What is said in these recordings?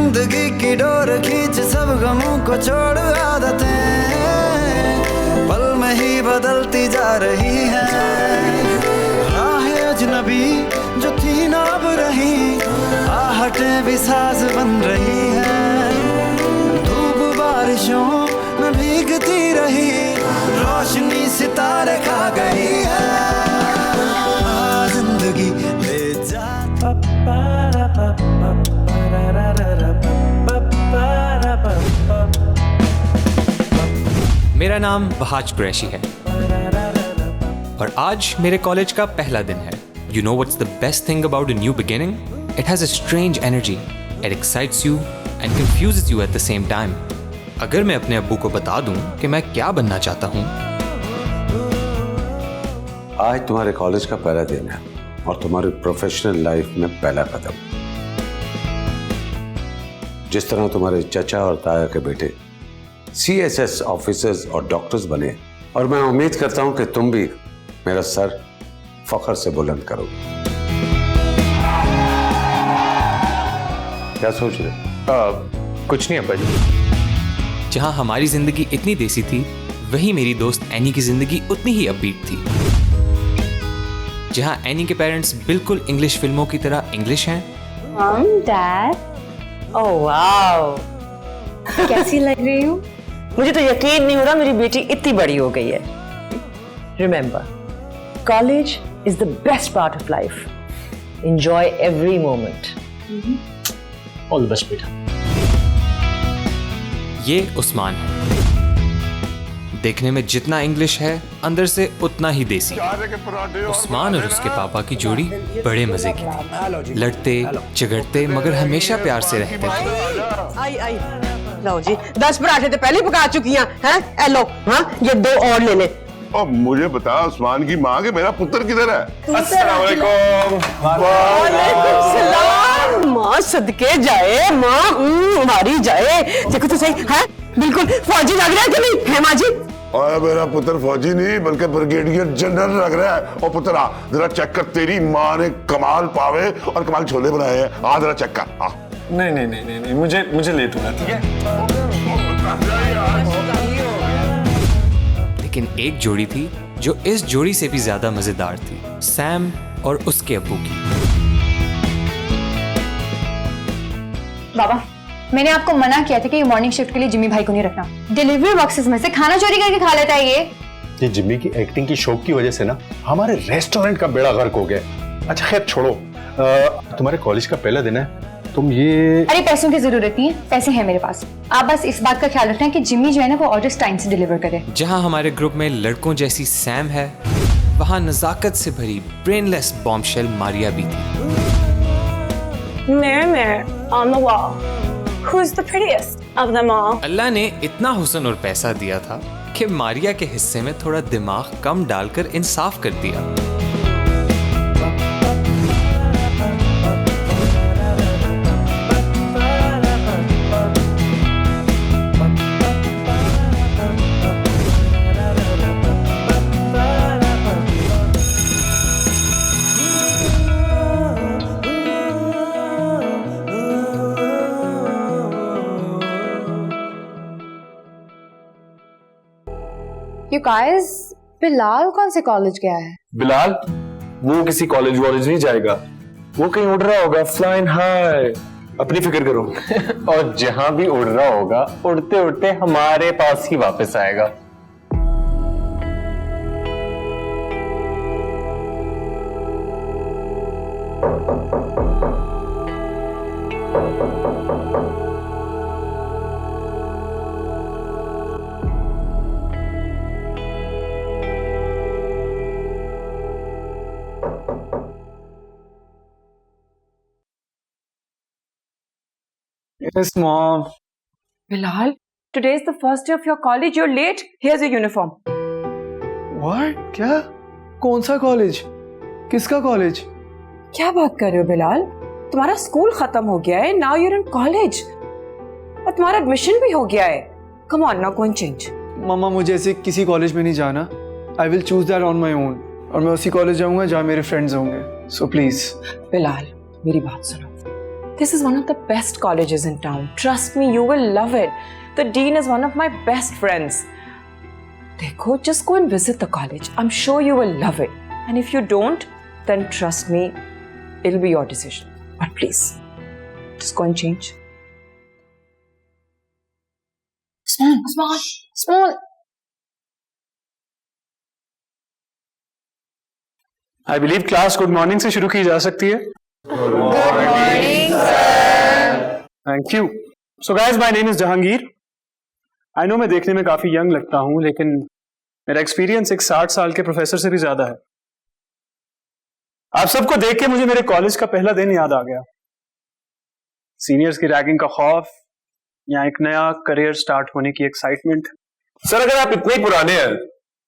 जिंदगी की डोर खींच सब गमों को छोड़ आदतें पल में ही बदलती जा रही है। राहें अजनबी जो थी ना अब रही, आहटें भी साज बन रही है। धूप बारिशों में भीगती रही, रोशनी सितारे खा गई है। जिंदगी ले जा। मेरा नाम वहाज कुरैशी है और आज मेरे कॉलेज का पहला दिन है। You know what's the best thing about a new beginning? It has a strange energy. It excites you and confuses you at the same time. अगर मैं अपने अब्बू को बता दूं कि मैं क्या बनना चाहता हूं। आज तुम्हारे कॉलेज का पहला दिन है और तुम्हारी प्रोफेशनल लाइफ में पहला कदम। जिस तरह तुम्हारे चचा और ताया के बेटे CSS ऑफिसर्स और डॉक्टर्स बने, और मैं उम्मीद करता हूं कि तुम भी मेरा सर फख्र से बुलंद करोगे। क्या सोच रहे? कुछ नहीं अब्बा जी। जहां हमारी जिंदगी इतनी देसी थी, वहीं मेरी दोस्त एनी की जिंदगी उतनी ही अपबीट थी। जहां एनी के पेरेंट्स बिल्कुल इंग्लिश फिल्मों की तरह इंग्लिश हैं। डैड, ओह वाओ, कैसी लग रही हूँ? मुझे तो यकीन नहीं हो रहा मेरी बेटी इतनी बड़ी हो गई है। Remember, college is the best part of life. Enjoy every moment. All the best बेटा। ये उस्मान है। देखने में जितना इंग्लिश है, अंदर से उतना ही देसी। उस्मान और उसके पापा की जोड़ी बड़े मजे की थी। लड़ते झगड़ते मगर हमेशा प्यार से रहते थे। आई लो जी, 10 पराठे तो पहले पका चुकी हैं। ए लो, हाँ ये 2 और ले ले। और मुझे बता उस्मान की माँ के मेरा पुत्र किधर है? अस्सलाम वालेकुम। वालेकुम सलाम। माँ सदके जाए, माँ मारी जाए। देखो तो सही, है बिल्कुल फौजी लग रहा है कि नहीं है माँ जी? और मेरा पुत्र फौजी नहीं बल्कि ब्रिगेडियर जनरल लग रहा है। और पुत्रा जरा चेक कर, तेरी माँ ने कमाल पावे और कमाल छोले बनाए हैं। आ जरा चेक कर। आ नहीं, मुझे लेट होना, ठीक है? लेकिन एक जोड़ी थी जो इस जोड़ी से भी ज्यादा मजेदार थी, सैम और उसके अब्बू की। बाबा, मैंने आपको मना किया था कि ये मॉर्निंग शिफ्ट के लिए जिम्मी भाई को नहीं रखना। डिलीवरी बॉक्सेस में से खाना चोरी करके खा लेता है ये जिम्मी की एक्टिंग की शौक की वजह से ना हमारे रेस्टोरेंट का बेड़ा गर्क हो गया। अच्छा खैर छोड़ो, तुम्हारे कॉलेज का पहला दिन है, तुम ये। अरे पैसों की जरूरत नहीं है, पैसे हैं मेरे पास। आप बस इस बात का ख्याल रखना कि जिम्मी जो है ना वो ऑर्डर्स टाइम से डिलीवर करे। जहां हमारे ग्रुप में लड़कों जैसी सैम है, वहां नजाकत से भरी ब्रेनलेस बॉम्बशेल मारिया भी थी। Mirror on the wall. Who's the prettiest of them all? अल्लाह ने इतना हुस्न और पैसा दिया था कि मारिया के हिस्से में थोड़ा दिमाग कम डालकर इंसाफ कर दिया। You guys, बिलाल कौन से कॉलेज गया है? बिलाल वो किसी कॉलेज वॉलेज नहीं जाएगा, वो कहीं उड़ रहा होगा फ्लाइंग हाई। अपनी फिक्र करो। और जहां भी उड़ रहा होगा उड़ते उड़ते हमारे पास ही वापस आएगा। Yes, Mom. Bilal, today is the first day of your college. You're late. Here's your uniform. What? क्या? कौन सा कॉलेज? किसका कॉलेज? क्या बात कर रहे हो बिलाल? तुम्हारा स्कूल खत्म हो गया है. Now you're in college. और तुम्हारा एडमिशन भी हो गया है. Come on, now go and change. मम्मा मुझे ऐसे किसी कॉलेज में नहीं जाना. I will choose that on my own. और मैं उसी कॉलेज जाऊंगा जहाँ मेरे फ्रेंड्स होंगे. So please. बिलाल, मेरी बात सुनो. This is one of the best colleges in town. Trust me, you will love it. The dean is one of my best friends. Dekho, just go and visit the college. I'm sure you will love it. And if you don't, then trust me, it'll be your decision. But please, just go and change. Small. I believe class good morning से शुरू की जा सकती है. Good morning, sir. Thank you. So guys, my name is Jahangir. I know मैं देखने में काफी यंग लगता हूं, लेकिन मेरा एक्सपीरियंस एक 60 साल के प्रोफेसर से भी ज्यादा है. आप सबको देख के मुझे मेरे कॉलेज का पहला दिन याद आ गया. सीनियर्स की रैगिंग का खौफ या एक नया करियर स्टार्ट होने की एक्साइटमेंट. सर अगर आप इतने पुराने हैं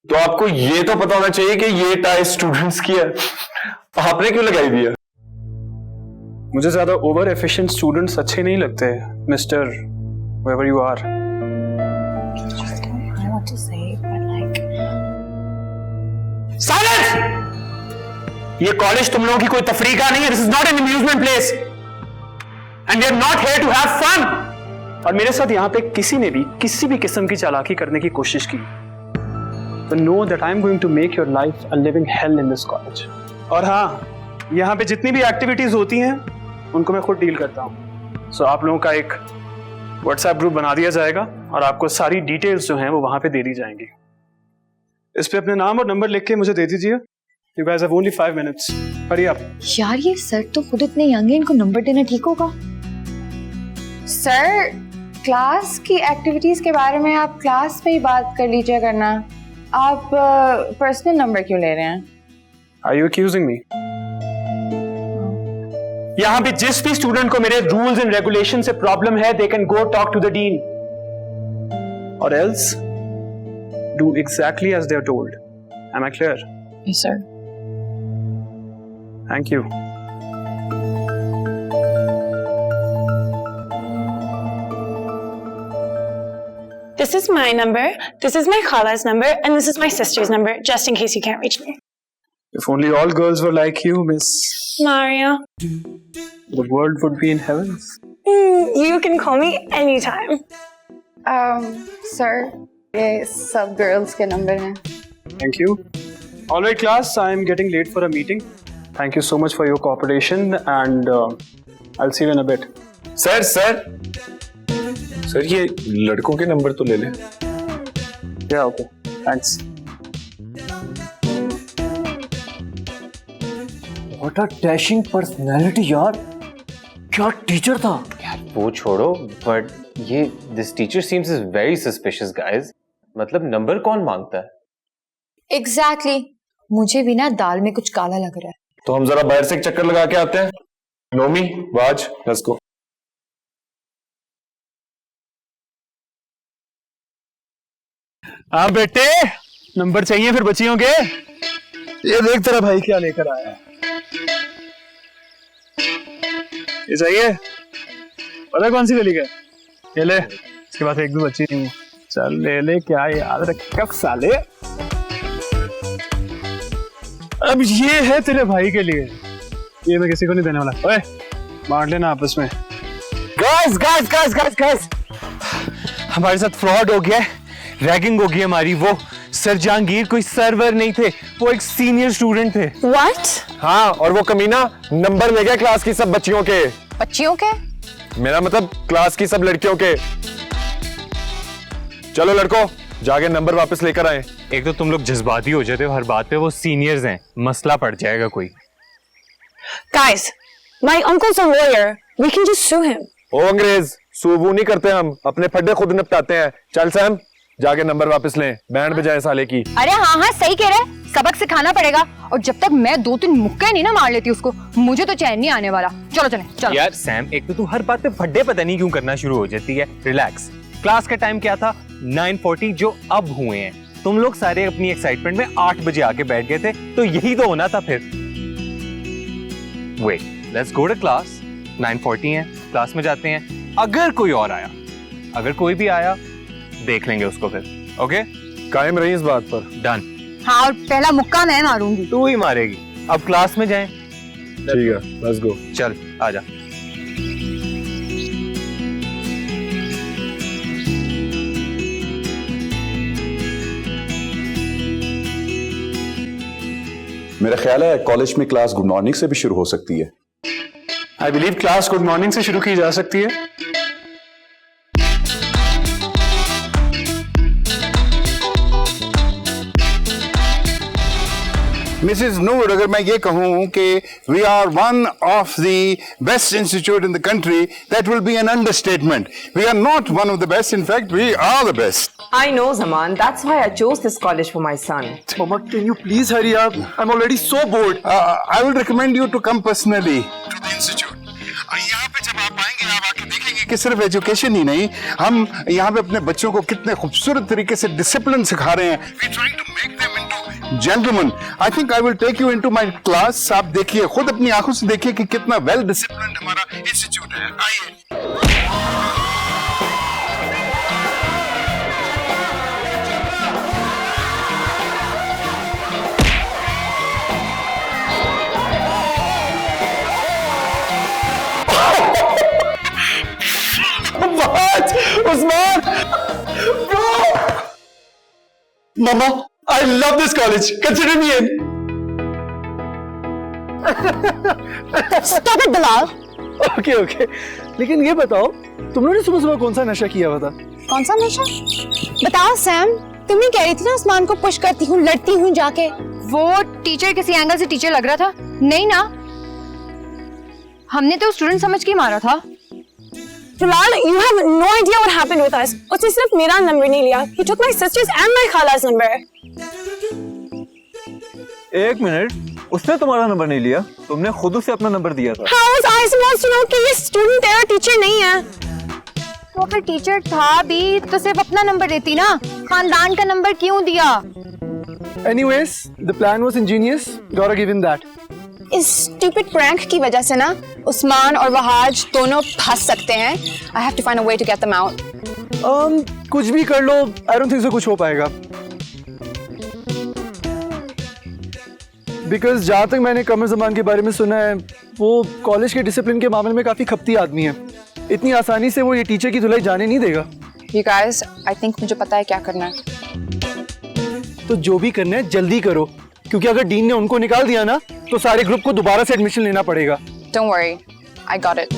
तो आपको ये तो पता होना चाहिए कि ये टाई स्टूडेंट्स की है. आपने क्यों लगाई दी है? मुझे ज्यादा ओवर एफिशिएंट स्टूडेंट्स अच्छे नहीं लगते, mister wherever you are. Silence! ये कॉलेज तुम लोगों की कोई तफरीह का नहीं है. This is not an amusement place and we are not here to have fun. और मेरे साथ यहां पे किसी ने भी किसी भी किस्म की चालाकी करने की कोशिश की तो know that I am going to make your life a living hell in this college. और हाँ, यहाँ पे जितनी भी एक्टिविटीज होती हैं उनको मैं खुद डील करता हूँ. सो आप लोगों का एक व्हाट्सएप ग्रुप बना दिया जाएगा और आपको सारी डिटेल्स जो हैं वो वहां पे दे दी जाएंगी. इस पे अपने नाम और नंबर लिख के मुझे दे दीजिए. You guys have only 5 minutes. हरी आप. यार ये सर तो खुद इतने यंग है, इनको नंबर देना ठीक होगा? सर, क्लास की एक्टिविटीज के बारे में आप क्लास में ही बात कर लीजिए करना. आप पर्सनल नंबर क्यों ले रहे हैं? Are you accusing me? यहाँ पे जिस भी स्टूडेंट को मेरे रूल्स एंड रेगुलेशन से प्रॉब्लम है, they can go talk to the dean. Or else, do exactly as they are told. Am I clear? Yes, sir. Thank you. This is my number, this is my khala's number, and this is my sister's number, just in case you can't reach me. If only all girls were like you, Miss Maria. The world would be in heaven. You can call me anytime. Sir, ये सब girls के number हैं. Thank you. All right, class, I am getting late for a meeting. Thank you so much for your cooperation and I'll see you in a bit. Sir ये लड़कों के number तो ले ले. Yeah, okay. Thanks. What a dashing personality यार. क्या teacher था. यार वो छोड़ो, but ये this teacher seems is very suspicious guys. मतलब नंबर कौन मांगता है? Exactly. मुझे भी ना दाल में कुछ काला लग रहा है. तो हम जरा बाहर से एक चक्कर लगा के आते हैं. Nomi, was, let's go. हाँ बेटे, नंबर चाहिए फिर बच्चियों के. ये देख तेरा भाई क्या लेकर आया है. ये चाहिए? पता कौन सी गली का? ये ले. इसके पास एक भी बच्ची नहीं है. चल ले ले, क्या याद रख साले. अब ये है तेरे भाई के लिए. ये मैं किसी को नहीं देने वाला. ओए, बांट लेना आपस में. गाइस, हमारे साथ फ्रॉड हो गया है. रैगिंग हो गई हमारी. वो सर जहांगीर कोई सर्वर नहीं थे, वो एक सीनियर स्टूडेंट थे. What? हाँ, और वो कमीना नंबर ले गया क्लास की सब बच्चियों के. बच्चियों के? मेरा मतलब क्लास की सब लड़कियों के. चलो लड़कों, जाके नंबर वापस लेकर आए. एक तो तुम लोग जज्बाती हो जाते हो हर बात पे. वो सीनियर्स हैं, मसला पड़ जाएगा कोई. Guys, my uncle's a lawyer. We can just sue him. ओ अंग्रेज, सूबू नहीं करते हम, अपने फड्डे खुद निपटाते हैं. चल सैम, जाके नंबर वापस लें. बैंड बजाए साले की. अरे हाँ सही कह रहे. सबक सिखाना पड़ेगा. और जब तक मैं 2-3 मुक्के नहीं ना मार लेती उसको, मुझे तो चैन नहीं आने वाला. चलो. यार सैम, एक तो तू हर बात पे फड्डे पता नहीं क्यों करना शुरू हो जाती है. रिलैक्स. क्लास का टाइम क्या था? 9:40 जो अब हुए हैं. तुम लोग सारे अपनी एक्साइटमेंट में 8 बजे आके बैठ गए थे, तो यही तो होना था फिर. Wait, let's go to class. 9:40 है, क्लास में जाते हैं. अगर कोई और आया, अगर कोई भी आया, देख लेंगे उसको फिर. ओके, कायम रही इस बात पर. डन. हाँ, और पहला मुक्का मैं मारूंगी. तू ही मारेगी. अब क्लास में जाएं. ठीक है, लेट्स गो. चल आजा. मेरा ख्याल है कॉलेज में क्लास गुड मॉर्निंग से भी शुरू हो सकती है। I believe class good morning से शुरू की जा सकती है। मिसेस नूर, अगर मैं ये कहूँ कि we are one of the best institute in the country, that will be an understatement. We are not one of the best, in fact we are the best. I know, Zaman. That's why I chose this college for my son. Mama, can you please hurry up? I'm already so bored. I will recommend you to come personally to the institute. यहाँ पे जब आप आएंगे, आप आके देखेंगे कि सिर्फ एजुकेशन ही नहीं, हम यहाँ पे अपने बच्चों को कितने खूबसूरत तरीके से डिसिप्लिन सिखा रहे हैं। We trying to make them into gentlemen. I think I will take you into my class. आप देखिए, खुद अपनी आंखों से देखिए कि कितना वेल डिसिप्लिन्ड हमारा इंस्टीट्यूट है। आइए। Usman, Mama, I love this college. Consider me in. Stop it, Bilal. Okay. लेकिन ये बताओ, तुम लोगों ने सुबह सुबह कौन सा नशा किया हुआ था? कौन सा नशा? बताओ सैम, तुम ही कह रही थी ना उस्मान को पुश करती हूँ, लड़ती हूँ जाके। वो टीचर किसी एंगल से टीचर लग रहा था? नहीं ना, हमने तो स्टूडेंट समझ के मारा था। Bilal, you have no idea what happened with us. उसने सिर्फ मेरा नंबर नहीं लिया. He took my sister's and my khala's number. एक मिनट, उसने तुम्हारा नंबर नहीं लिया, तुमने खुद उसे अपना नंबर दिया था। How was I supposed to know कि ये स्टूडेंट तेरा टीचर नहीं है? तो अगर टीचर था भी तो सिर्फ अपना नंबर देती ना, खानदान का नंबर क्यों दिया? Anyways, the plan was ingenious. Gotta give him that. इस स्टूपिड प्रैंक की वजह से ना उस्मान और वहाज दोनों फंस सकते हैं। I have to find a way to get them out. कुछ भी कर लो, I don't think so कुछ हो पाएगा। Because जहाँ तक मैंने कमर ज़मान के बारे में सुना है, वो कॉलेज के डिसिप्लिन के मामले में काफी खपती आदमी है। इतनी आसानी से वो ये टीचर की धुलाई जाने नहीं देगा। You guys, I think मुझे पता है क्या करना है। तो जो भी करना है जल्दी करो, क्योंकि अगर डीन ने उनको निकाल दिया ना, तो सारे ग्रुप को दोबारा से एडमिशन लेना पड़ेगा। Don't worry, I got it.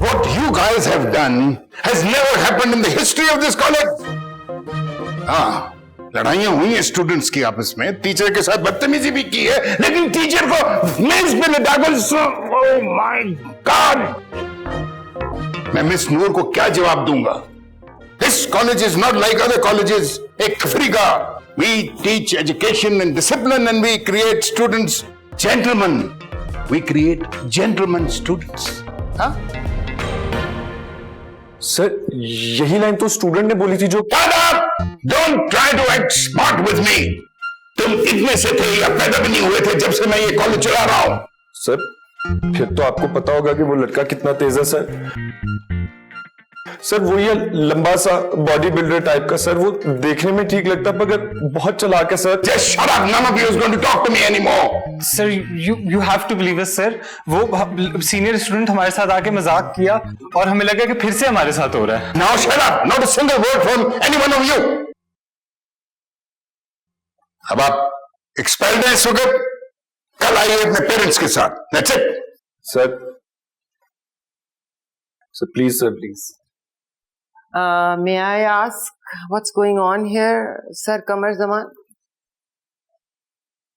What you guys have done has never happened in the history of this college. हाँ, लड़ाइयाँ हुई हैं स्टूडेंट्स की आपस में, टीचर के साथ बदतमीजी भी की है, लेकिन टीचर को मेज पे लटाकर, oh my God! मैं मिस नूर को क्या जवाब दूंगा? This college is not like other colleges. एक तफरीका. We teach education and discipline, and we create students gentlemen. We create gentlemen students. हाँ? सर, यही लाइन तो स्टूडेंट ने बोली थी जो। Shut up! Don't try to act smart with me. तुम इतने से थे या पैदा भी नहीं हुए थे जब से मैं ये कॉलेज चला रहा हूं। सर, फिर तो आपको पता होगा कि वो लड़का कितना तेज है सर। सर, वो ये लंबा सा बॉडी बिल्डर टाइप का सर, वो देखने में ठीक लगता मगर बहुत चालाक है sir. Just shut up! None of you is going to talk to me anymore. Sir, you have to believe us, sir. वो सीनियर स्टूडेंट हमारे साथ आके मजाक किया और हमें लगा कि फिर से हमारे साथ हो रहा है। Now shut up! Not a single word from any one of you. अब आप एक्सपेल्ड हैं इस वक्त, कल आइए अपने पेरेंट्स के साथ। That's it. Sir please sir, please. May I ask what's going on here, Sir Qamar Zaman?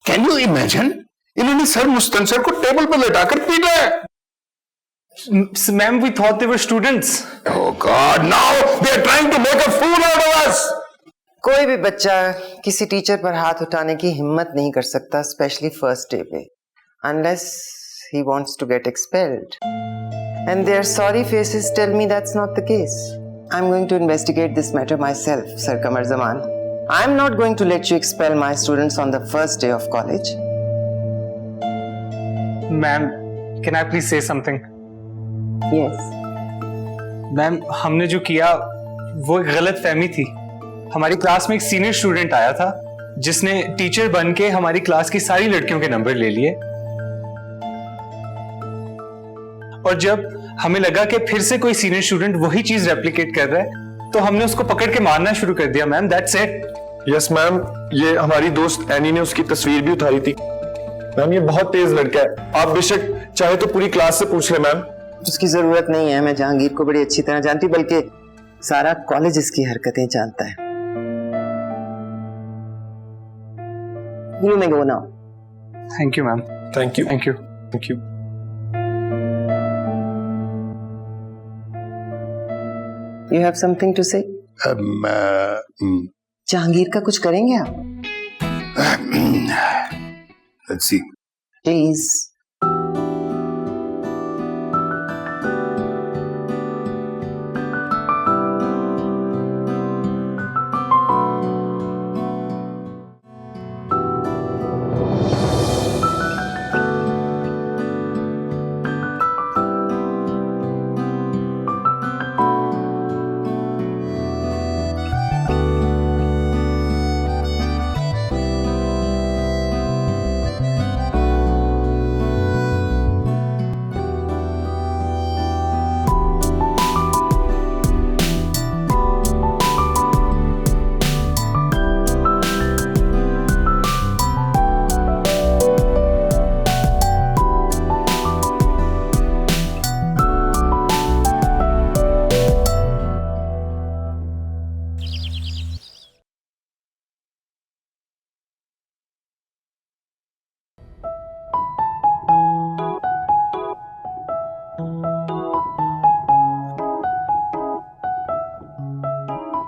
Can you imagine? इन्होंने सर मुस्तनसर को टेबल पर लटाकर पीटा है। Ma'am, we thought they were students. Oh God, now they are trying to make a fool out of us. कोई भी बच्चा किसी teacher पर हाथ उठाने की हिम्मत नहीं कर सकता, स्पेशली फर्स्ट डे पे, unless he wants to get expelled. And their sorry faces tell me that's not the case. I'm going to investigate this matter myself, Sir Qamar Zaman. I'm not going to let you expel my students on the first day of college. Ma'am, can I please say something? Yes. Ma'am, हमने जो किया वो एक गलत फहमी थी। हमारी class में एक सीनियर स्टूडेंट आया था जिसने टीचर बन के हमारी क्लास की सारी लड़कियों के नंबर ले लिए, और जब हमें लगा कि फिर से कोई सीनियर स्टूडेंट वही चीज रेप्लिकेट कर रहा है तो हमने उसको पकड़ के मारना शुरू कर दिया। Ma'am, that's it. Yes ma'am, ये हमारी दोस्त एनी ने उसकी तस्वीर भी उतारी थी। मैम ये बहुत तेज लड़का है, आप बेशक चाहे तो पूरी क्लास से पूछ ले मैम। उसकी जरूरत नहीं है, मैं जहांगीर को बड़ी अच्छी तरह जानती हूँ, बल्कि सारा कॉलेज इसकी हरकतें जानता है। You may go now. Thank you ma'am. Thank you thank you. Thank you. You have something to say? Jahangir का कुछ करेंगे आप? Let's see. Please.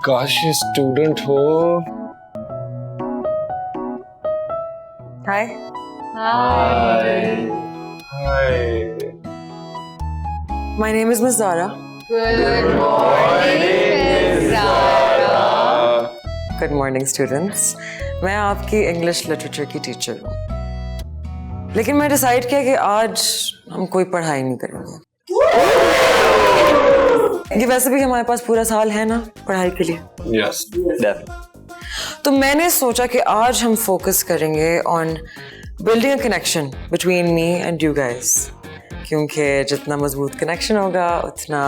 काश ये स्टूडेंट हो। Hi. Hi. My name is Miss Zara. Good morning, Zara. Good morning, students. मैं आपकी English literature की टीचर हूँ, लेकिन मैं डिसाइड किया कि आज हम कोई पढ़ाई नहीं करेंगे। ये वैसे भी हमारे पास पूरा साल है ना पढ़ाई के लिए। यस तो मैंने सोचा कि आज हम फोकस करेंगे on building a connection between me and you guys, क्योंकि जितना मजबूत कनेक्शन होगा उतना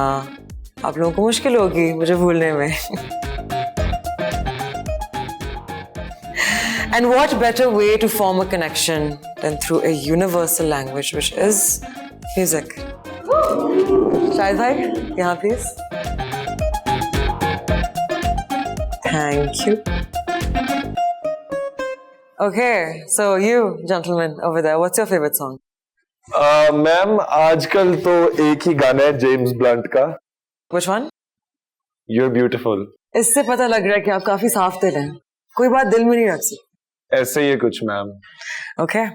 आप लोगों को मुश्किल होगी मुझे भूलने में। And what better way to form a connection than through a universal language, which is music. Shahid भाई, यहाँ please. Thank you. Okay, so you gentlemen over there, what's your favorite song? Ma'am आजकल तो एक ही गाना है जेम्स ब्लंट का। Which one? You're beautiful. इससे पता लग रहा है कि आप काफी साफ दिल हैं, कोई बात दिल में नहीं रख सकते। ऐसे ही है कुछ ma'am. Okay.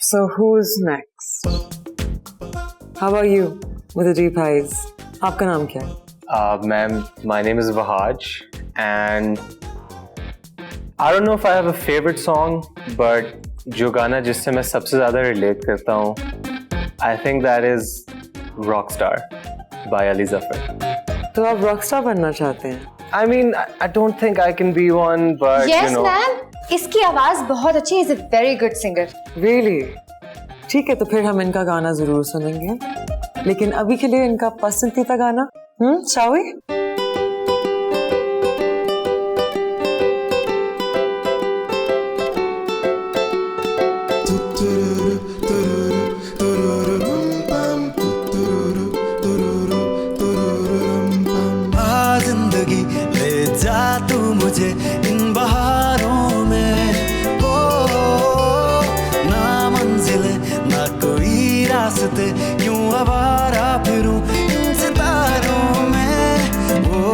So who's next? How about you with the deep eyes? आपका नाम क्या है? Ma'am, my name is Vahaj, and I don't know if I have a favorite song, but जो गाना जिससे मैं सबसे ज़्यादा relate करता हूँ, I think that is Rockstar by Ali Zafar. तो आप रॉकस्टार बनना चाहते हैं? I mean, I don't think I can be one, but Yes, you know. ma'am. इसकी आवाज बहुत अच्छी है। He's a very good singer. Really? ठीक है, तो फिर हम इनका गाना जरूर सुनेंगे, लेकिन अभी के लिए इनका पसंदीदा गाना, shall we? आ जिंदगी ले जा तू मुझे इन बहारों में, ओ ना मंजिले ना कोई रास्ते, यूं आवारा फिरूं इन सितारों में, ओ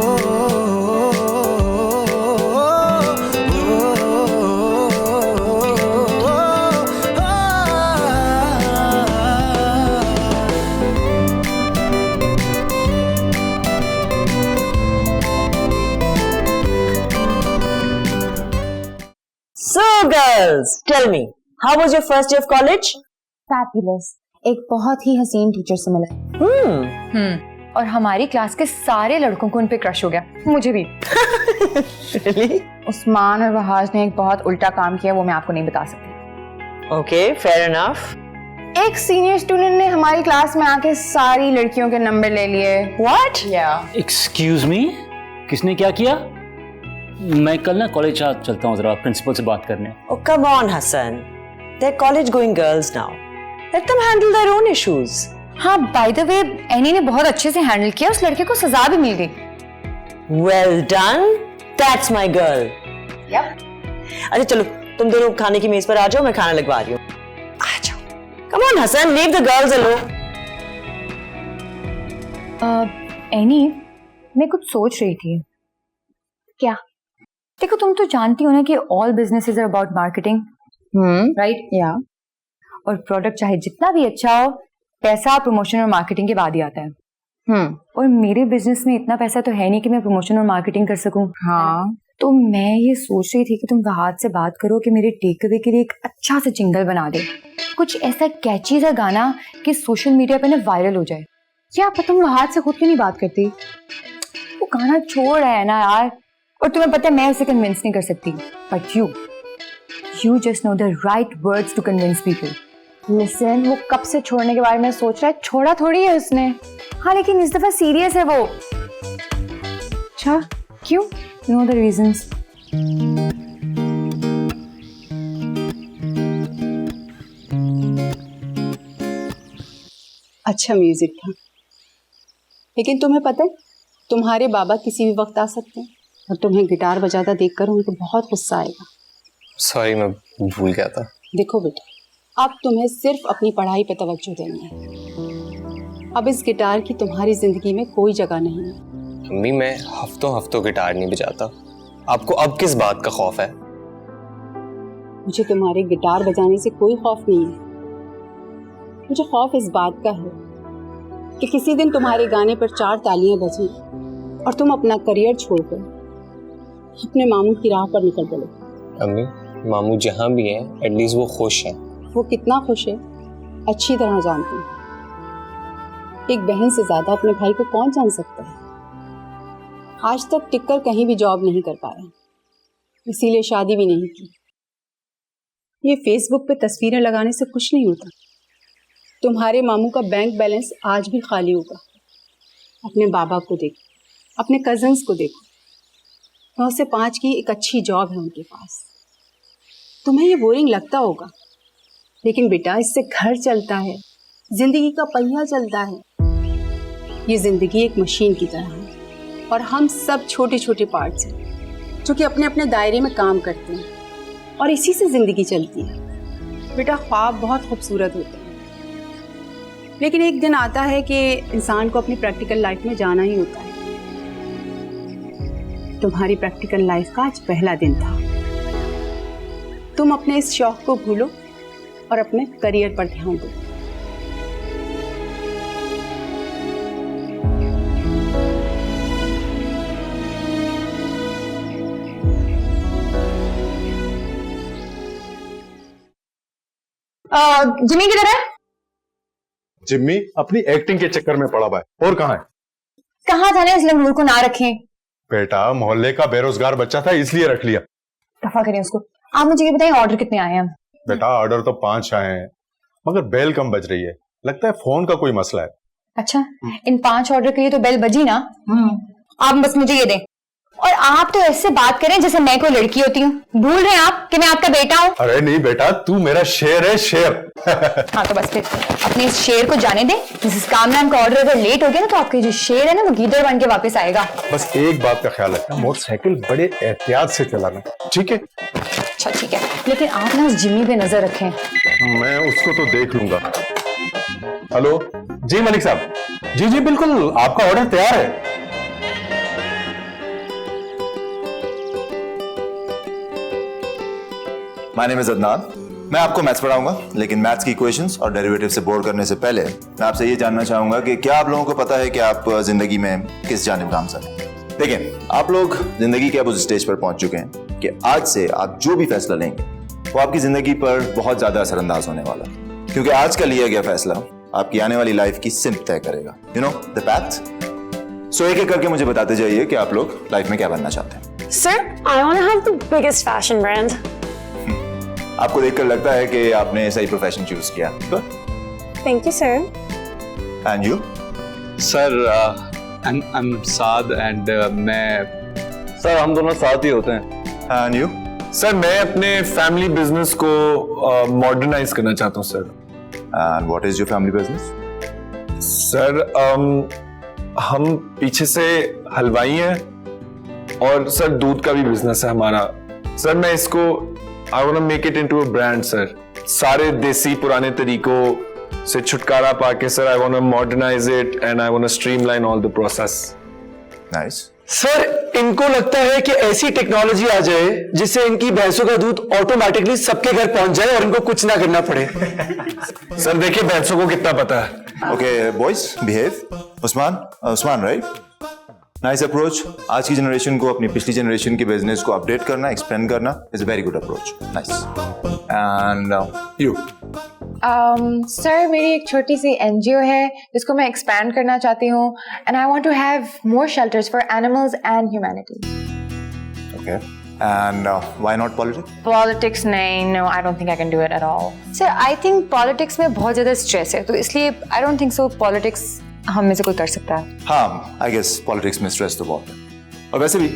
So girls, tell me, how was your first day of college? Fabulous. एक बहुत ही हसीन टीचर से मिला। और हमारी क्लास के सारे लड़कों को उन पे क्रश हो गया, मुझे भी। Really? उस्मान और वहाज ने एक बहुत उल्टा काम किया, वो मैं आपको नहीं बता सकती। Okay, fair enough. एक सीनियर स्टूडेंट ने हमारी क्लास में आके सारी लड़कियों के नंबर ले लिए। व्हाट? एक्सक्यूज मी, किसने क्या किया? मैं कल ना कॉलेज चलता हूँ जरा प्रिंसिपल से बात करने। Oh, come on, Hassan. They're college-going girls now. Let them handle their own issues. हाँ, बाय द वे एनी ने बहुत अच्छे से हैंडल किया, उस लड़के को सजा भी मिल गई। Well done. That's my girl. Yep. अच्छा चलो, तुम दोनों खाने की मेज पर आ जाओ, मैं खाना लगवा रही हूँ। आ जाओ। Come on, Hassan, leave the girls alone. Any, मैं कुछ सोच रही थी। क्या? देखो, तुम तो जानती हो ना कि all businesses are about marketing, right? Yeah. और प्रोडक्ट चाहे जितना भी अच्छा हो, पैसा प्रमोशन और मार्केटिंग के बाद ही आता है। और मेरे बिजनेस में इतना पैसा तो है नहीं कि मैं प्रमोशन और मार्केटिंग कर सकूं। हाँ, तो मैं ये सोच रही थी कि तुम वहाद से बात करो कि मेरे टेक अवे के लिए एक अच्छा सा जिंगल बना दे, कुछ ऐसा कैची सा गाना कि सोशल मीडिया पे ना वायरल हो जाए। क्या तुम वहाद से खुद क्यों नहीं बात करती? वो गाना छोड़ रहा है ना यार, और तुम्हें पता है मैं उसे कन्विंस नहीं कर सकती, but you just know the right words to convince people. Listen, वो कब से छोड़ने के बारे में सोच रहा है, छोड़ा थोड़ी है उसने। हाँ, लेकिन इस दफा सीरियस है वो। अच्छा, क्यों? You know the reasons. अच्छा म्यूजिक था, लेकिन तुम्हें पता है तुम्हारे बाबा किसी भी वक्त आ सकते हैं, और तुम्हें गिटार बजाता देखकर उनको बहुत गुस्सा आएगा। सॉरी, मैं भूल गया था। देखो बेटा, अब तुम्हें सिर्फ अपनी पढ़ाई पे तवज्जो देनी है। अब इस गिटार की तुम्हारी जिंदगी में कोई जगह नहीं है। मम्मी, मैं हफ्तों गिटार नहीं बजाता। आपको अब किस बात का खौफ है? मुझे तुम्हारे गिटार बजाने से कोई खौफ नहीं है। मुझे खौफ इस बात का है कि किसी दिन तुम्हारे गाने पर 4 तालियां बजें और तुम अपना करियर छोड़कर अपने मामू की राह पर निकल पड़ो। अम्मी, मामू जहाँ भी हैं, एटलीस्ट वो खुश हैं। वो कितना खुश है अच्छी तरह जानती हूँ। एक बहन से ज्यादा अपने भाई को कौन जान सकता है। आज तक टिककर कहीं भी जॉब नहीं कर पाया, इसीलिए शादी भी नहीं की। ये फेसबुक पे तस्वीरें लगाने से कुछ नहीं होता। तुम्हारे मामू का बैंक बैलेंस आज भी खाली होगा। अपने बाबा को देखो, अपने कजन्स को देखो, 9 से 5 की एक अच्छी जॉब है उनके पास। तुम्हें ये बोरिंग लगता होगा, लेकिन बेटा इससे घर चलता है, जिंदगी का पहिया चलता है। ये जिंदगी एक मशीन की तरह है और हम सब छोटे छोटे पार्ट्स हैं जो कि अपने अपने दायरे में काम करते हैं और इसी से जिंदगी चलती है। बेटा ख्वाब बहुत खूबसूरत होते हैं, लेकिन एक दिन आता है कि इंसान को अपनी प्रैक्टिकल लाइफ में जाना ही होता है। तुम्हारी प्रैक्टिकल लाइफ का आज पहला दिन था। तुम अपने इस शौक को भूलो और अपने करियर पर ध्यान दो। जिमी किधर है? जिम्मी अपनी एक्टिंग के चक्कर में पड़ा हुआ है। और कहाँ है? कहाँ जाने, इस लंगूर को ना रखें। बेटा मोहल्ले का बेरोजगार बच्चा था इसलिए रख लिया। दफा करें उसको। आप मुझे ये बताइए ऑर्डर कितने आए हैं? बेटा ऑर्डर तो 5 आए हैं, मगर बेल कम बज रही है। लगता है फोन का कोई मसला है। अच्छा, इन 5 ऑर्डर के लिए तो बेल बजी ना। आप बस मुझे ये दें। और आप तो ऐसे बात करें जैसे मैं कोई लड़की होती हूँ। भूल रहे हैं आप कि मैं आपका बेटा हूँ? अरे नहीं बेटा, तू मेरा शेर है, शेर। हाँ तो बस फिर अपने इस शेर को जाने दें। मिसेस कामरान का ऑर्डर अगर लेट हो गया ना तो आपके जो शेर है ना वो गीदड़ बन के वापस आएगा। बस एक बात का ख्याल रखना, मोटरसाइकिल बड़े एहतियात से चलाना, ठीक है? अच्छा ठीक है, लेकिन आप ना उस जिम्मी पे नजर रखें। मैं उसको तो देख लूंगा। हेलो जी मलिक साहब। जी जी बिल्कुल, आपका ऑर्डर तैयार है। My name is Adnan. मैं आपको मैथ्स पढ़ाऊंगा, लेकिन मैथ्स की इक्वेशंस और डेरिवेटिव से बोर करने से पहले मैं आपसे ये जानना चाहूंगा कि क्या आप लोगों को पता है कि आप जिंदगी में किस जानिब गामजन हैं? देखिए, आप लोग जिंदगी के अब उस स्टेज पर पहुंच चुके हैं कि आज से आप जो भी फैसला लेंगे वो आपकी जिंदगी पर बहुत ज्यादा असरअंदाज होने वाला है, क्योंकि आज का लिया गया फैसला आपकी आने वाली लाइफ की सिमत तय करेगा। You know the path. So एक एक करके मुझे बताते जाइए कि आप लोग लाइफ में क्या बनना चाहते हैं। Sir, I want to have the biggest fashion brand. आपको देखकर लगता है कि आपने सही प्रोफेशन चूज किया। Thank you, sir. And you? Sir, I'm Saad and मैं सर हम दोनों साथ ही होते हैं। And you? सर मैं अपने फैमिली बिजनेस को मॉडर्नाइज करना चाहता हूँ sir. And what is your family business? Sir हम पीछे से हलवाई हैं और सर दूध का भी बिजनेस है हमारा। सर मैं इसको I want to make it into a brand sir. सारे देसी पुराने तरीकों से छुटकारा पाके sir I want to modernise it and I want to streamline all the process. Nice. Sir इनको लगता है कि ऐसी टेक्नोलॉजी आ जाए जिससे इनकी भैंसों का दूध ऑटोमेटिकली सबके घर पहुंच जाए और इनको कुछ ना करना पड़े। सर देखिए भैंसों को कितना पता है। Okay boys behave. Usman right? Nice approach. आज की जनरेशन को अपनी पिछली जनरेशन के बिजनेस को अपडेट करना, एक्सप्लेन करना is a very good approach. Nice. And you? Sir मेरी एक छोटी सी एनजीओ है जिसको मैं एक्सपैंड करना चाहती हूँ and I want to have more shelters for animals and humanity. Okay and why not politics? Politics नहीं, no I don't think I can do it at all. Sir I think politics में बहुत ज्यादा stress है तो इसलिए I don't think so politics हम में से कोई कर सकता है। हाँ आई गेस पॉलिटिक्स में स्ट्रेस तो बहुत है और वैसे भी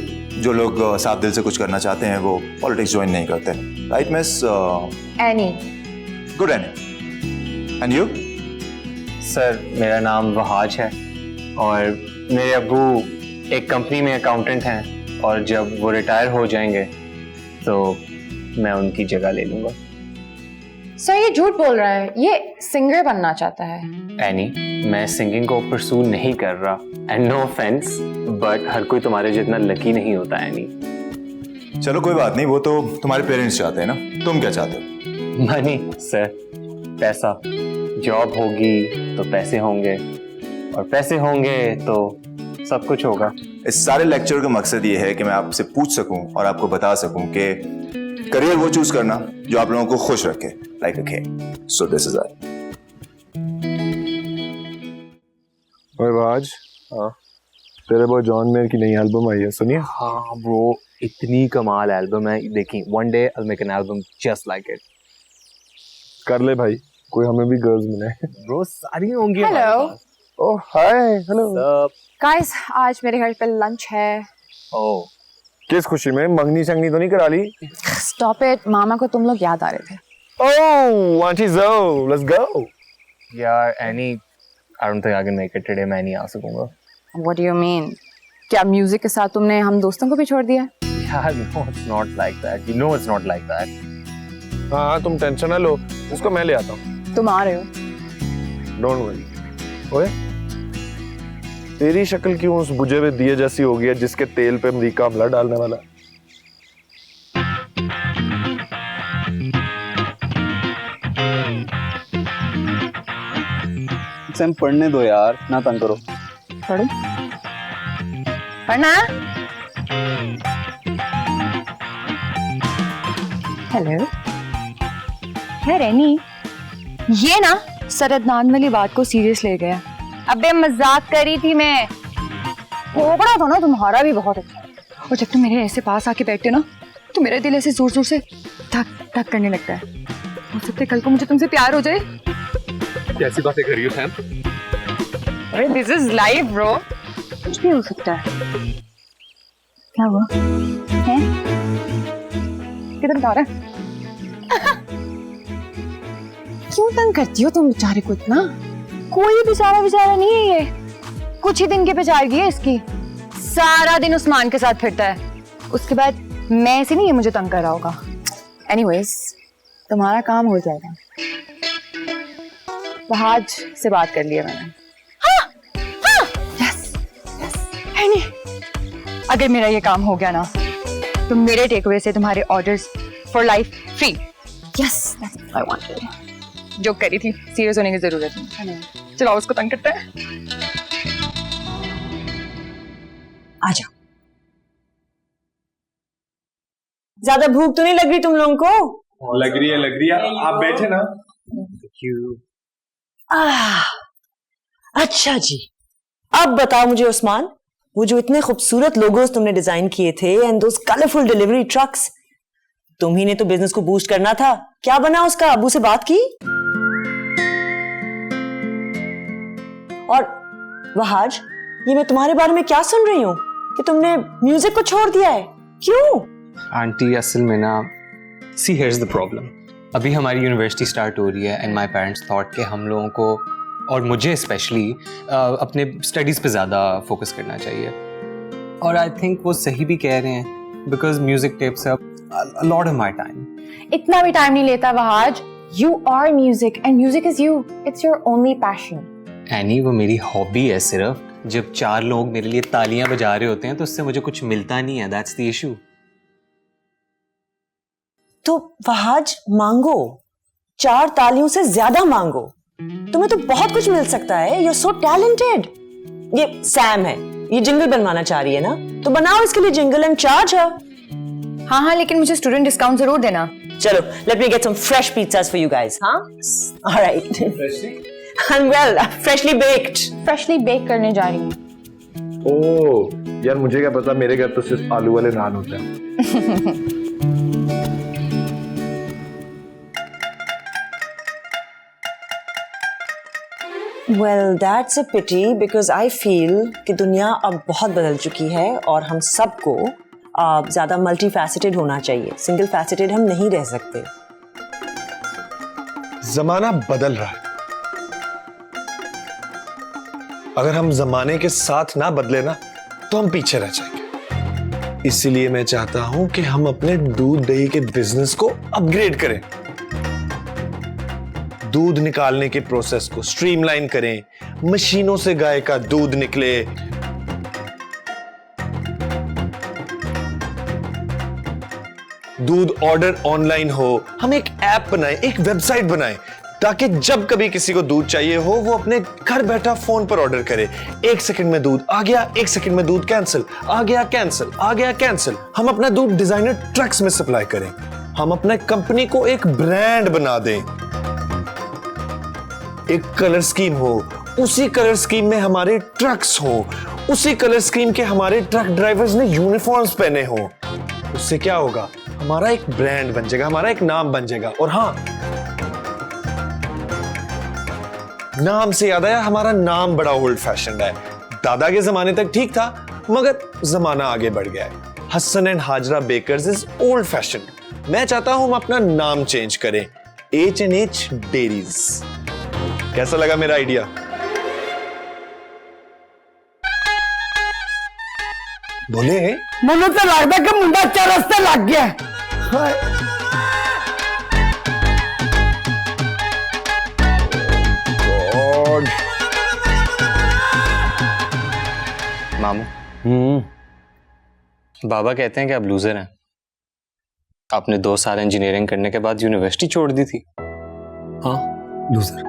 जो लोग साफ दिल से कुछ करना चाहते हैं वो पॉलिटिक्स ज्वाइन नहीं करते। Right miss? Any. Good any. And you? Sir मेरा नाम वहाज है और मेरे अब्बू एक कंपनी में अकाउंटेंट हैं और जब वो रिटायर हो जाएंगे तो मैं उनकी जगह ले लूंगा। सर ये झूठ बोल रहा है, ये सिंगर बनना चाहता है। एनी मैं सिंगिंग को परसू नहीं कर रहा एंड नो ऑफेंस बट हर कोई तुम्हारे जितना लकी नहीं होता एनी। चलो कोई बात नहीं, वो तो तुम्हारे पेरेंट्स चाहते हैं ना, तुम क्या चाहते हो? मनी सर, पैसा। जॉब होगी तो पैसे होंगे और पैसे होंगे तो सब कुछ होगा। इस सारे लेक्चर का मकसद ये है कि मैं आपसे पूछ सकूं और आपको बता सकूं कि करियर वो चूज करना जो आप लोगों को खुश रखे, like a king. So this is it. ओए वाज, तेरे बॉय जॉन मेयर की नई एल्बम आई है, सुनिए? हाँ ब्रो, इतनी कमाल एल्बम है। देखिए one day I will make an album just like it. कर ले भाई, कोई हमें भी गर्ल्स मिले। ब्रो सारी होंगी। हेलो। ओह हाय, हेलो। गाइस आज मेरे घर पे लंच है। ओह किस खुशी में? मंगनी संगनी तो नहीं करा ली? स्टॉप इट, मामा को तुम लोग याद आ रहे थे। ओह आंटी जो, लेट्स गो। यार any I don't think I can make it today, मैं नहीं आ सकूंगा। What do you mean? क्या म्यूजिक के साथ तुमने हम दोस्तों को भी छोड़ दिया? यार no it's not like that, you know it's not like that. हाँ तुम टेंशन ना लो, इसको मैं ले आता हूँ। तुम आ रहे हो? Don't worry. ओए तेरी शक्ल क्यों उस बुझे हुए दिए जैसी हो गई है जिसके तेल पे अमरीका हमला डालने वाला? एग्जाम पढ़ने दो यार, ना तंग करो। पढ़ो, पढ़ना। हेलो है रेनी, ये ना सर अदनान वाली बात को सीरियस ले गया। अबे मजाक करी थी मैं। कोबड़ा तो ना तुम्हारा भी बहुत अच्छा है और जब तुम मेरे ऐसे पास आके बैठते हो ना तो मेरा दिल ऐसे जोर जोर से धक धक करने लगता है। हो सकता है कल को मुझे तुमसे प्यार हो जाए। कैसी बातें कर रही हो सैम? अरे दिस इज लाइफ ब्रो, कुछ भी हो सकता है। क्या हुआ है? किधर जा रहा है? क्यों तंग करती हो तुम बेचारे को इतना? कोई बेचारा नहीं है ये, कुछ ही दिन के बेचारगी है इसकी। सारा दिन उस्मान के साथ फिरता है, उसके बाद मैं से नहीं ये मुझे तंग कर रहा होगा। एनीवेज तुम्हारा काम हो जाएगा। वहाज से बात कर लिया मैंने। यस एनी अगर मेरा ये काम हो गया ना तो मेरे टेकअवे से तुम्हारे orders for life free. Yes that's what I wanted. जो करी थी, सीरियस होने की जरूरत नहीं। चलो उसको तंग करते हैं। आ जाओ। ज्यादा भूख तो नहीं लग रही तुम लोगों को? लग रही है। आप बैठे ना। अच्छा जी, अब बताओ मुझे उस्मान, वो जो इतने खूबसूरत लोगोस तुमने डिजाइन किए थे and those colourful delivery trucks, तुम ही ने तो बिजनेस को बूस्ट करना था। क्या बना उसका? अबू से बात की? और वहाज, ये मैं तुम्हारे बारे में क्या सुन रही हूँ कि तुमने म्यूजिक को छोड़ दिया है? क्यों? आंटी असल में ना, सी हियर्स द प्रॉब्लम। अभी हमारी यूनिवर्सिटी स्टार्ट हो रही है एंड माय पेरेंट्स थॉट कि हम लोगों को और मुझे स्पेशली अपने स्टडीज़ पे ज़्यादा फोकस करना चाहिए। और आई थिंक वो सही भी कह रहे हैं because music takes up a lot of my time. इतना भी टाइम नहीं लेता वहाज। You are music and music is you. It's your only passion. Any, वो मेरी हॉबी है सिर्फ। जब 4 लोग मेरे लिए तालियां बजा रहे होते हैं तो उससे मुझे कुछ मिलता नहीं है। That's the issue. तो वहाज मांगो, 4 तालियों से ज्यादा मांगो। तुम्हें तो बहुत कुछ मिल सकता है। You are so talented. ये सैम है, ये जिंगल बनवाना चाह रही है ना, तो बनाओ इसके लिए जिंगल एंड चार्ज है। हाँ हाँ, लेकिन मुझे स्टूडेंट डिस्काउंट जरूर देना। चलो, let me get some fresh pizzas for you guys. हाँ, alright. I'm well, freshly baked. Freshly bake करने जा रही हूँ। ओह यार, मुझे क्या पता, मेरे घर तो सिर्फ आलू वाले नान होते हैं। Well, that's a pity because I feel कि दुनिया अब बहुत बदल चुकी है और हम सबको ज्यादा मल्टी फैसेटेड होना चाहिए। सिंगल फैसेटेड हम नहीं रह सकते। जमाना बदल रहा है। अगर हम जमाने के साथ ना बदले ना तो हम पीछे रह जाएंगे। इसीलिए मैं चाहता हूं कि हम अपने दूध दही के बिजनेस को अपग्रेड करें। दूध निकालने के प्रोसेस को स्ट्रीमलाइन करें, मशीनों से गाय का दूध निकले, दूध ऑर्डर ऑनलाइन हो। हम एक ऐप बनाएं, एक वेबसाइट बनाएं, ताकि जब कभी किसी को दूध चाहिए हो वो अपने घर बैठा फोन पर ऑर्डर करे। 1 सेकंड में दूध आ गया, 1 सेकंड में दूध कैंसिल, आ गया कैंसिल, आ गया कैंसिल। हम अपना दूध डिजाइनर ट्रक्स में सप्लाई करें। हम अपने कंपनी को एक ब्रांड बना दें। एक कलर स्कीम हो, उसी कलर स्कीम में हमारे ट्रक्स हो, उसी कलर स्कीम के हमारे ट्रक ड्राइवर्स ने यूनिफॉर्म्स पहने हो। उससे क्या होगा? हमारा एक ब्रांड बन जाएगा, हमारा एक नाम बन जाएगा। और हाँ, नाम से याद आया, हमारा नाम बड़ा ओल्ड फैशन्ड है। दादा के जमाने तक ठीक था, मगर जमाना आगे बढ़ गया है। Hasan and Hajra bakers is old fashioned. मैं चाहता हूं हम अपना नाम चेंज करें, H&H डेयरीज। कैसा लगा मेरा आइडिया? बोले मुझे तो लगता है कि मुंडा 4 रास्ते लग गया। मामू, बाबा कहते हैं कि आप लूजर हैं। आपने 2 साल इंजीनियरिंग करने के बाद यूनिवर्सिटी छोड़ दी थी। हाँ, लूजर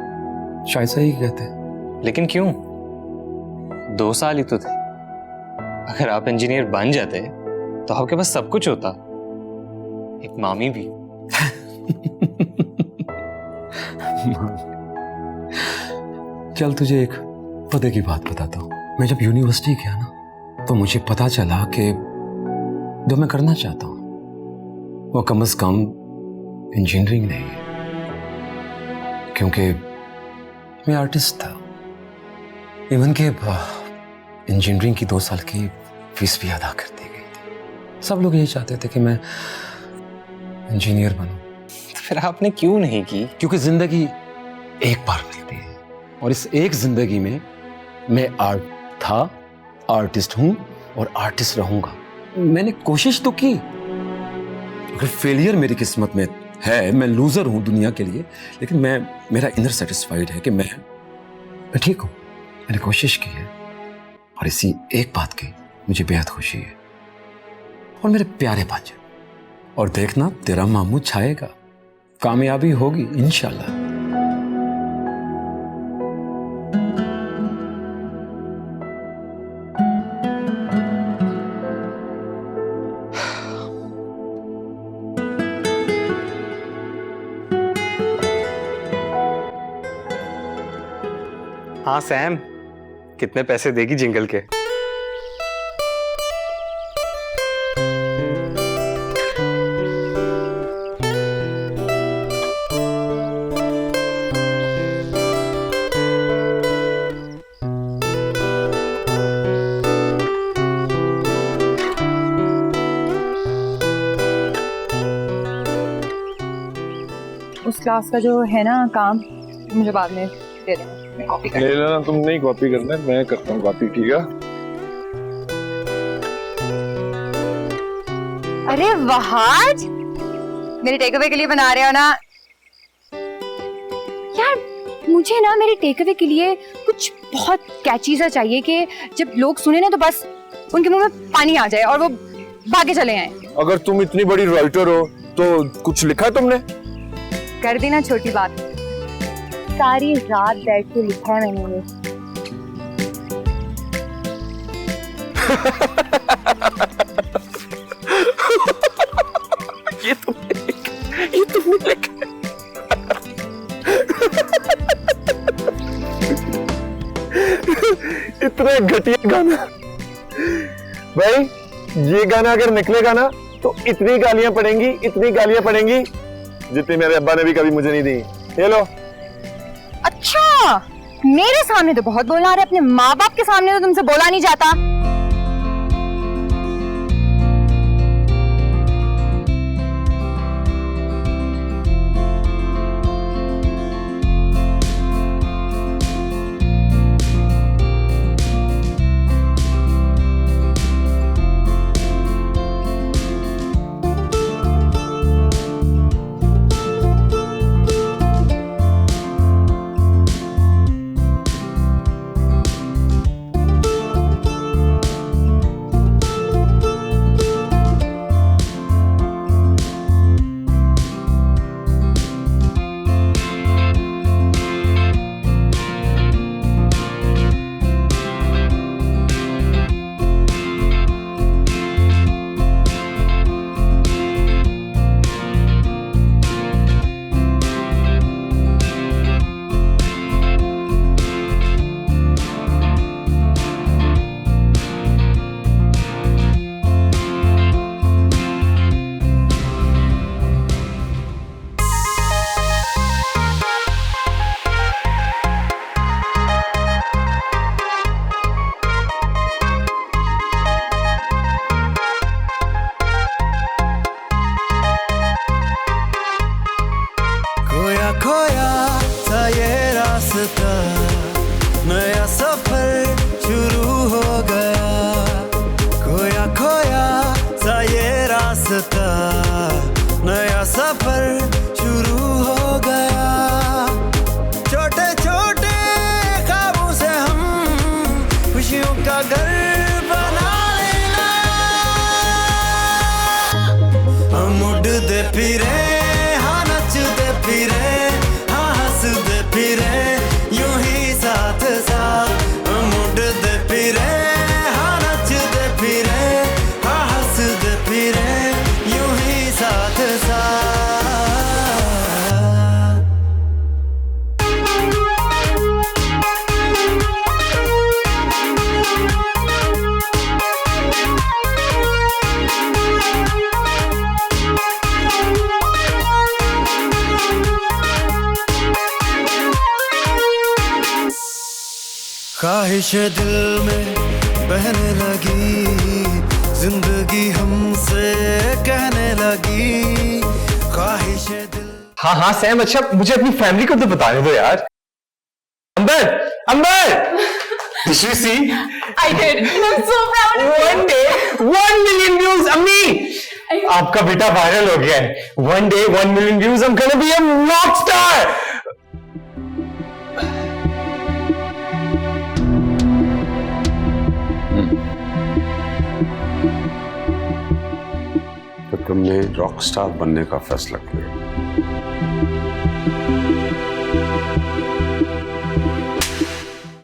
शायद सही कहते हैं। लेकिन क्यों? 2 साल ही तो थे। अगर आप इंजीनियर बन जाते तो आपके पास सब कुछ होता, एक मामी भी। चल तुझे एक पते की बात बताता हूँ। मैं जब यूनिवर्सिटी गया ना तो मुझे पता चला कि जो मैं करना चाहता हूँ वो कम से कम इंजीनियरिंग नहीं है, क्योंकि मैं आर्टिस्ट था। इवन के इंजीनियरिंग की 2 साल की फीस भी अदा कर दी गई थी। सब लोग यही चाहते थे कि मैं इंजीनियर बनूं। तो फिर आपने क्यों नहीं की? क्योंकि जिंदगी एक बार मिलती है और इस एक जिंदगी में मैं आर्टिस्ट हूं और आर्टिस्ट रहूंगा। मैंने कोशिश तो की। अगर फेलियर मेरी किस्मत में है, मैं लूजर हूं दुनिया के लिए, लेकिन मेरा इनर सेटिस्फाइड है कि मैं ठीक हूं। मैंने कोशिश की है और इसी एक बात की मुझे बेहद खुशी है। और मेरे प्यारे बाजे, और देखना तेरा मामू छाएगा, कामयाबी होगी इंशाल्लाह। हाँ सैम, कितने पैसे देगी जिंगल के? क्लास का जो है ना काम, मुझे बाद में दे देना, मैं कॉपी कर ले लेना, तुम नहीं कॉपी करना है, मैं करता हूँ कॉपी, ठीक है? अरे वहाज, मेरे टेक अवे के लिए बना रहे हो ना यार? मुझे ना मेरे टेक अवे के लिए कुछ बहुत कैची सा चाहिए कि जब लोग सुने ना तो बस उनके मुंह में पानी आ जाए और वो भागे चले आए। अगर तुम इतनी बड़ी राइटर हो तो कुछ लिखा तुमने? कर देना छोटी बात, सारी रात बैठ के लिखा है मैंने ये। ये तुमने लिखा। इतना घटिया गाना भाई, ये गाना अगर निकलेगा ना तो इतनी गालियां पड़ेंगी, इतनी गालियां पड़ेंगी जितनी मेरे अब्बा ने भी कभी मुझे नहीं दी। ये लो। अच्छा, मेरे सामने तो बहुत बोलना आ रहा है, अपने माँ बाप के सामने तो तुमसे बोला नहीं जाता। खोया सा ये रास्ता, नया सफर शुरू हो गया। खोया खोया सा ये रास्ता, नया सफर शुरू हो गया। छोटे छोटे ख्वाबों से हम खुशियों का घर बना लेना। हम उड़ते फिरे, हाँ नचते फिरे, हाँ हंसते फिरे, यूं ही साथ साथ। हम उड़ते फिरे, हाँ नचते फिरे, हाँ हंसते फिरे, यूं ही साथ साथ। ख्वाहिश दिल में बहने लगी, जिंदगी हमसे कहने लगी। ख्वाहिश दिल। हाँ हाँ सैम, अच्छा मुझे अपनी फैमिली को तो बताने दो यार। अंबर, अंबर, did you see? I did. I'm so proud of you. One day, 1 million views, अम्मी। आपका बेटा वायरल हो गया है। One day, 1 million views, I'm gonna be a rock star. तो तुमने रॉक स्टार बनने का फैसला किया?